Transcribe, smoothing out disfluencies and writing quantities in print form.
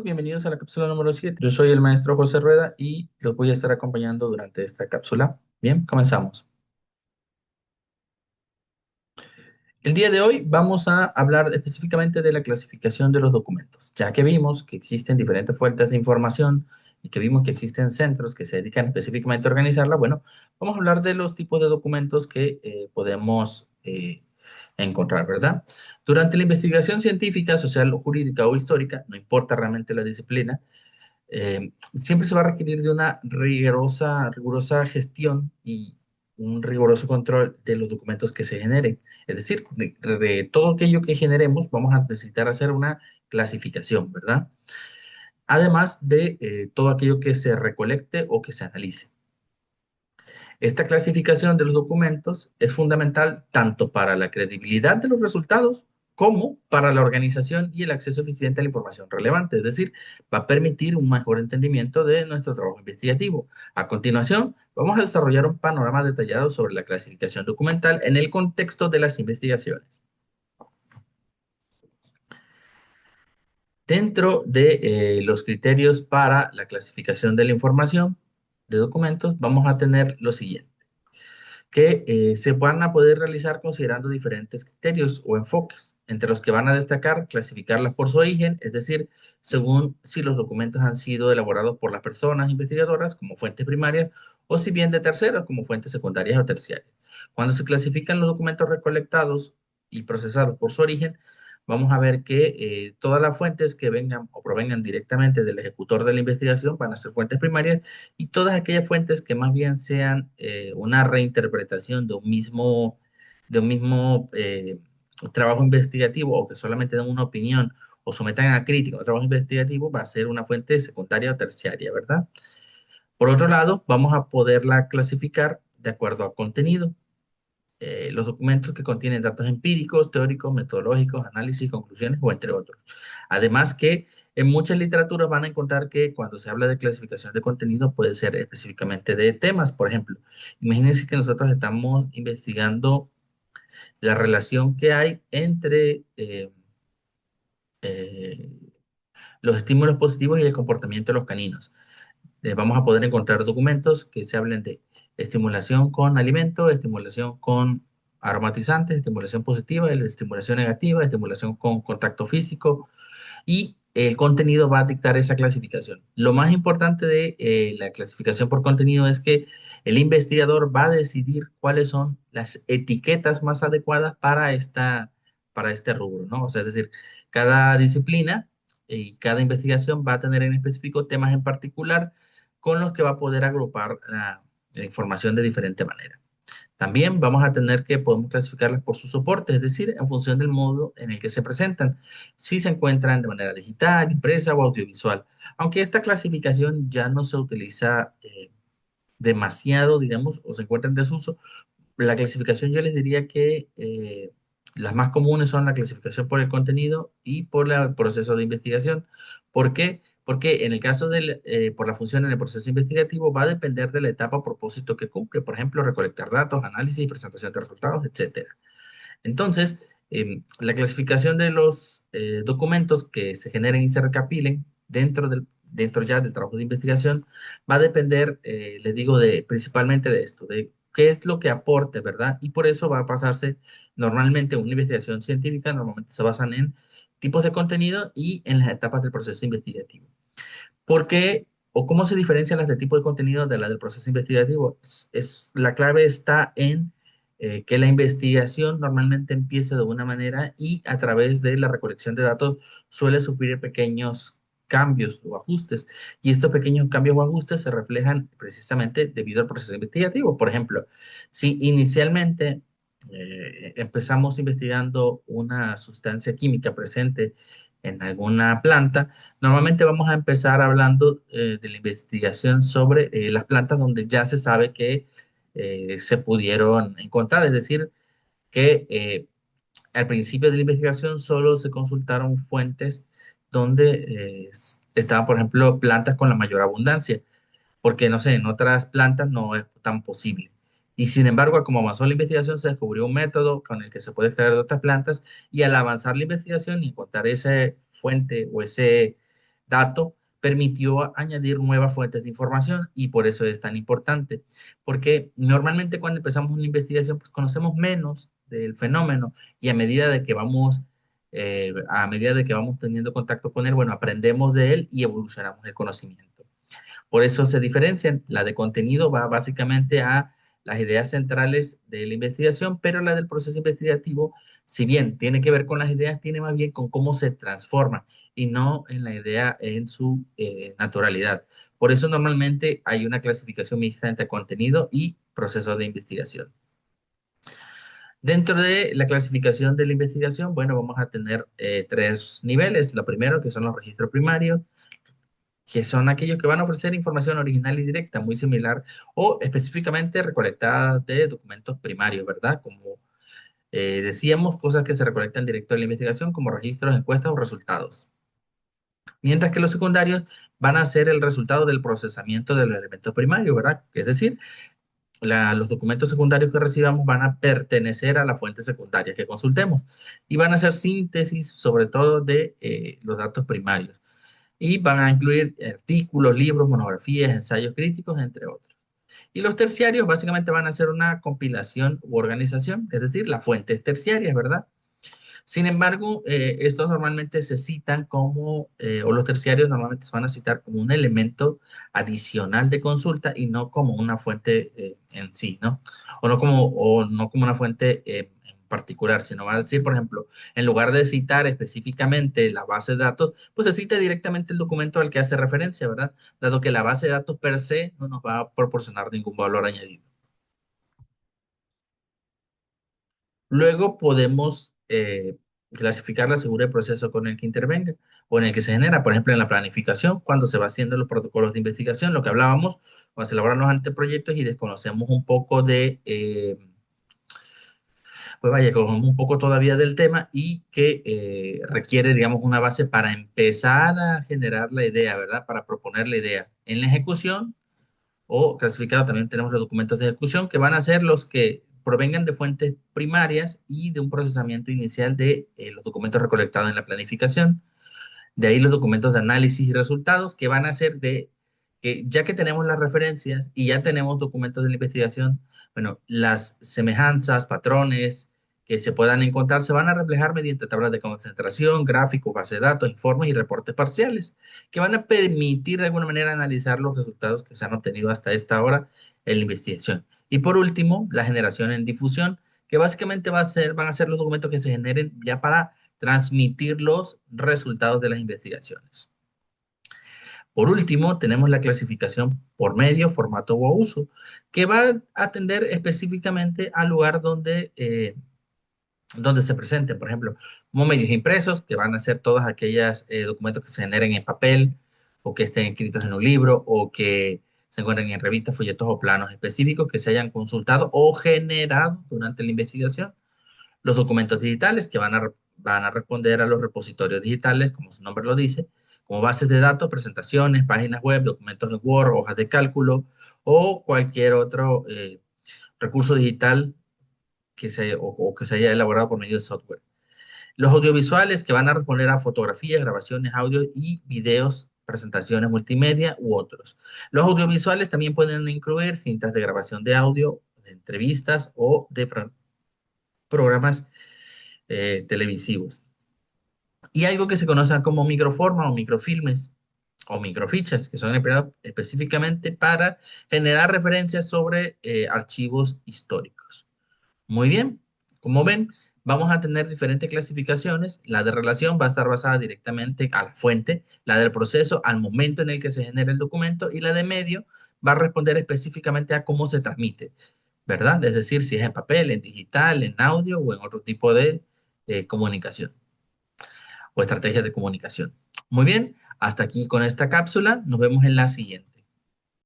bienvenidos a la cápsula número 7. Yo soy el maestro José Rueda y los voy a estar acompañando durante esta cápsula. Bien, comenzamos. El día de hoy vamos a hablar específicamente de la clasificación de los documentos, ya que vimos que existen diferentes fuentes de información y que vimos que existen centros que se dedican específicamente a organizarla. Bueno, vamos a hablar de los tipos de documentos que podemos encontrar, ¿verdad? Durante la investigación científica, social, jurídica o histórica, no importa realmente la disciplina, siempre se va a requerir de una rigurosa gestión y un riguroso control de los documentos que se generen. Es decir, de todo aquello que generemos, vamos a necesitar hacer una clasificación, ¿verdad? Además de todo aquello que se recolecte o que se analice. Esta clasificación de los documentos es fundamental tanto para la credibilidad de los resultados como para la organización y el acceso eficiente a la información relevante, es decir, va a permitir un mejor entendimiento de nuestro trabajo investigativo. A continuación, vamos a desarrollar un panorama detallado sobre la clasificación documental en el contexto de las investigaciones. Dentro de los criterios para la clasificación de la información de documentos, vamos a tener lo siguiente que se van a poder realizar considerando diferentes criterios o enfoques, entre los que van a destacar clasificarlas por su origen, es decir, según si los documentos han sido elaborados por las personas investigadoras como fuentes primarias o si bien de terceros como fuentes secundarias o terciarias. Cuando se clasifican los documentos recolectados y procesados por su origen, vamos a ver que todas las fuentes que vengan o provengan directamente del ejecutor de la investigación van a ser fuentes primarias y todas aquellas fuentes que más bien sean una reinterpretación de un mismo trabajo investigativo o que solamente den una opinión o sometan a crítica o trabajo investigativo, va a ser una fuente secundaria o terciaria, ¿verdad? Por otro lado, vamos a poderla clasificar de acuerdo a contenido. Los documentos que contienen datos empíricos, teóricos, metodológicos, análisis, conclusiones o entre otros. Además que en muchas literaturas van a encontrar que cuando se habla de clasificación de contenido puede ser específicamente de temas. Por ejemplo, imagínense que nosotros estamos investigando la relación que hay entre eh, los estímulos positivos y el comportamiento de los caninos. Vamos a poder encontrar documentos que se hablen de estimulación con alimento, estimulación con aromatizantes, estimulación positiva, estimulación negativa, estimulación con contacto físico y el contenido va a dictar esa clasificación. Lo más importante de la clasificación por contenido es que el investigador va a decidir cuáles son las etiquetas más adecuadas para este rubro, ¿no? O sea, es decir, cada disciplina y cada investigación va a tener en específico temas en particular con los que va a poder agrupar la información de diferente manera. También vamos a tener que podemos clasificarlas por su soporte, es decir, en función del modo en el que se presentan, si se encuentran de manera digital, impresa o audiovisual. Aunque esta clasificación ya no se utiliza demasiado, digamos, o se encuentra en desuso, la clasificación yo les diría que las más comunes son la clasificación por el contenido y por el proceso de investigación. ¿Por qué? Porque en el caso por la función en el proceso investigativo va a depender de la etapa o propósito que cumple. Por ejemplo, recolectar datos, análisis, presentación de resultados, etcétera. Entonces, la clasificación de los documentos que se generen y se recapilen dentro ya del trabajo de investigación va a depender, les digo, principalmente de esto, de qué es lo que aporte, ¿verdad? Y por eso va a pasarse normalmente una investigación científica, normalmente se basan en tipos de contenido y en las etapas del proceso investigativo. ¿Por qué o cómo se diferencian las de tipo de contenido de las del proceso investigativo? La clave está en que la investigación normalmente empieza de una manera y a través de la recolección de datos suele sufrir pequeños cambios o ajustes. Y estos pequeños cambios o ajustes se reflejan precisamente debido al proceso investigativo. Por ejemplo, si inicialmente empezamos investigando una sustancia química presente en alguna planta, normalmente vamos a empezar hablando de la investigación sobre las plantas donde ya se sabe que se pudieron encontrar, es decir, que al principio de la investigación solo se consultaron fuentes donde estaban, por ejemplo, plantas con la mayor abundancia porque no sé, en otras plantas no es tan posible. Y sin embargo, como avanzó la investigación, se descubrió un método con el que se puede extraer de otras plantas y al avanzar la investigación y encontrar esa fuente o ese dato permitió añadir nuevas fuentes de información y por eso es tan importante, porque normalmente cuando empezamos una investigación pues conocemos menos del fenómeno y a medida de que vamos teniendo contacto con él, bueno, aprendemos de él y evolucionamos el conocimiento. Por eso se diferencian. La de contenido va básicamente a las ideas centrales de la investigación, pero la del proceso investigativo, si bien tiene que ver con las ideas, tiene más bien con cómo se transforma y no en la idea en su naturalidad. Por eso normalmente hay una clasificación mixta entre contenido y proceso de investigación. Dentro de la clasificación de la investigación, bueno, vamos a tener tres niveles. Lo primero, que son los registros primarios, que son aquellos que van a ofrecer información original y directa, muy similar, o específicamente recolectada de documentos primarios, ¿verdad? Como decíamos, cosas que se recolectan directo de la investigación, como registros, encuestas o resultados. Mientras que los secundarios van a ser el resultado del procesamiento de los elementos primarios, ¿verdad? Es decir, los documentos secundarios que recibamos van a pertenecer a las fuentes secundarias que consultemos y van a ser síntesis sobre todo de los datos primarios y van a incluir artículos, libros, monografías, ensayos críticos, entre otros. Y los terciarios básicamente van a ser una compilación u organización, es decir, las fuentes terciarias, ¿verdad? Sin embargo, estos normalmente se citan o los terciarios normalmente se van a citar como un elemento adicional de consulta y no como una fuente en sí, ¿no? O no como una fuente en particular, sino va a decir, por ejemplo, en lugar de citar específicamente la base de datos, pues se cita directamente el documento al que hace referencia, ¿verdad? Dado que la base de datos per se no nos va a proporcionar ningún valor añadido. Luego podemos clasificarla según el proceso con el que intervenga o en el que se genera. Por ejemplo, en la planificación, cuando se va haciendo los protocolos de investigación, lo que hablábamos, cuando se elaboran los anteproyectos y desconocemos un poco pues vaya, conocemos un poco todavía del tema y que requiere, digamos, una base para empezar a generar la idea, ¿verdad? Para proponer la idea. En la ejecución o clasificado también tenemos los documentos de ejecución que van a ser los que provengan de fuentes primarias y de un procesamiento inicial de los documentos recolectados en la planificación. De ahí los documentos de análisis y resultados que van a ser que ya que tenemos las referencias y ya tenemos documentos de la investigación, bueno, las semejanzas, patrones que se puedan encontrar se van a reflejar mediante tablas de concentración, gráficos, bases de datos, informes y reportes parciales, que van a permitir de alguna manera analizar los resultados que se han obtenido hasta esta hora en la investigación. Y por último, la generación en difusión, que básicamente van a ser los documentos que se generen ya para transmitir los resultados de las investigaciones. Por último, tenemos la clasificación por medio, formato o uso, que va a atender específicamente al lugar donde se presenten, por ejemplo, como medios impresos, que van a ser todos aquellos documentos que se generen en papel o que estén escritos en un libro o que se encuentren en revistas, folletos o planos específicos que se hayan consultado o generado durante la investigación. Los documentos digitales que van a responder a los repositorios digitales, como su nombre lo dice, como bases de datos, presentaciones, páginas web, documentos de Word, hojas de cálculo o cualquier otro recurso digital o que se haya elaborado por medio de software. Los audiovisuales que van a responder a fotografías, grabaciones, audio y videos, presentaciones multimedia u otros. Los audiovisuales también pueden incluir cintas de grabación de audio, de entrevistas o de programas televisivos. Y algo que se conoce como microforma o microfilmes o microfichas, que son empleados específicamente para generar referencias sobre archivos históricos. Muy bien, como ven, vamos a tener diferentes clasificaciones. La de relación va a estar basada directamente a la fuente, la del proceso al momento en el que se genera el documento y la de medio va a responder específicamente a cómo se transmite, ¿verdad? Es decir, si es en papel, en digital, en audio o en otro tipo de comunicación o estrategias de comunicación. Muy bien, hasta aquí con esta cápsula. Nos vemos en la siguiente.